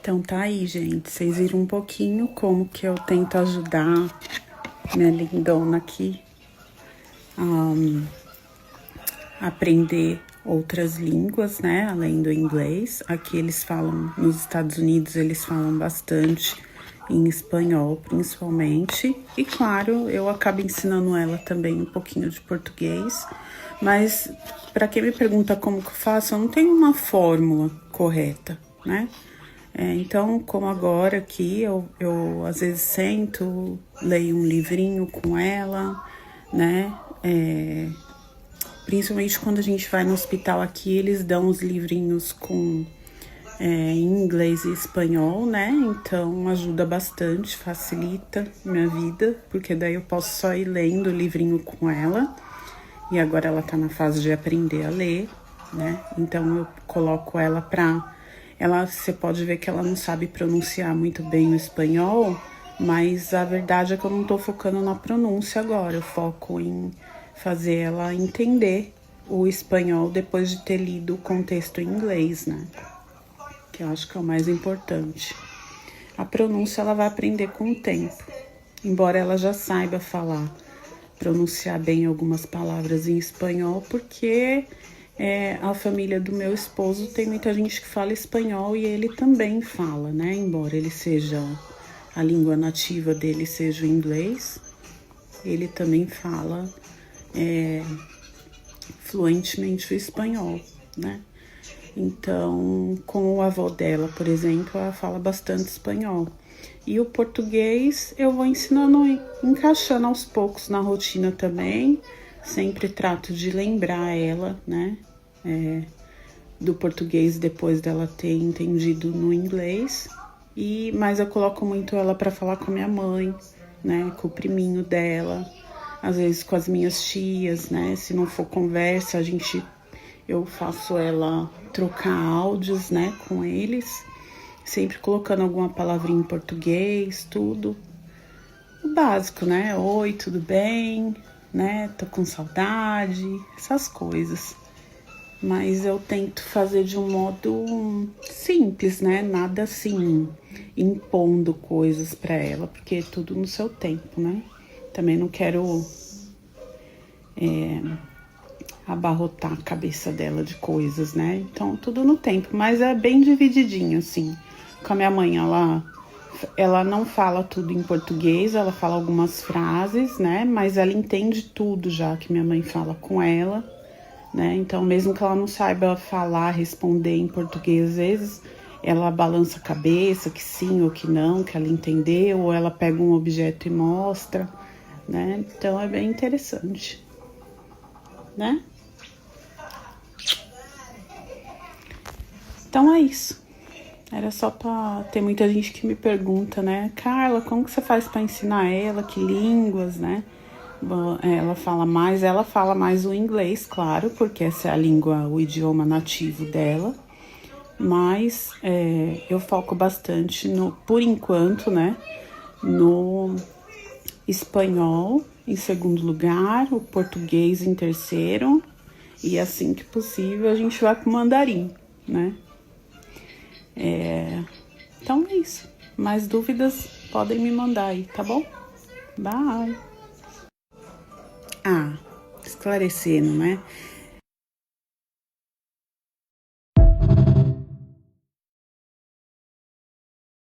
Então tá aí, gente. Vocês viram um pouquinho como que eu tento ajudar minha lindona aqui a aprender outras línguas, né? Além do inglês. Aqui eles falam, nos Estados Unidos, eles falam bastante em espanhol, principalmente. E claro, eu acabo ensinando ela também um pouquinho de português. Mas para quem me pergunta como que eu faço, eu não tenho uma fórmula correta, né? Então, como agora aqui, eu às vezes sento, leio um livrinho com ela, né? Principalmente quando a gente vai no hospital aqui, eles dão os livrinhos em inglês e espanhol, né? Então, ajuda bastante, facilita minha vida, porque daí eu posso só ir lendo o livrinho com ela. E agora ela tá na fase de aprender a ler, né? Então, eu coloco ela você pode ver que ela não sabe pronunciar muito bem o espanhol, mas a verdade é que eu não tô focando na pronúncia agora, eu foco em fazer ela entender o espanhol depois de ter lido o contexto em inglês, né? Que eu acho que é o mais importante. A pronúncia ela vai aprender com o tempo, embora ela já saiba pronunciar bem algumas palavras em espanhol, porque a família do meu esposo tem muita gente que fala espanhol e ele também fala, né? Embora ele seja, a língua nativa dele seja o inglês, ele também fala fluentemente o espanhol, né? Então, com o avô dela, por exemplo, ela fala bastante espanhol. E o português eu vou ensinando, encaixando aos poucos na rotina também. Sempre trato de lembrar ela, né? Do português depois dela ter entendido no inglês. Mas eu coloco muito ela para falar com a minha mãe, né? Com o priminho dela. Às vezes com as minhas tias, né? Se não for conversa, eu faço ela trocar áudios, né? Com eles. Sempre colocando alguma palavrinha em português, tudo. O básico, né? Oi, tudo bem? Né? Tô com saudade, essas coisas. Mas eu tento fazer de um modo simples, né? Nada assim, impondo coisas pra ela, porque é tudo no seu tempo, né? Também não quero abarrotar a cabeça dela de coisas, né? Então, tudo no tempo, mas é bem divididinho, assim. Com a minha mãe, ela não fala tudo em português, ela fala algumas frases, né? Mas ela entende tudo já que minha mãe fala com ela, né? Então, mesmo que ela não saiba falar, responder em português, às vezes ela balança a cabeça, que sim ou que não, que ela entendeu, ou ela pega um objeto e mostra, né? Então, é bem interessante, né? Então, é isso. Era só pra ter muita gente que me pergunta, né? Carla, como que você faz pra ensinar ela? Que línguas, né? Ela fala mais o inglês, claro, porque essa é a língua, o idioma nativo dela. Mas eu foco bastante por enquanto, né? No espanhol em segundo lugar, o português em terceiro. E assim que possível a gente vai pro mandarim, né? Então é isso. Mais dúvidas podem me mandar aí, tá bom? Bye! Esclarecendo, né?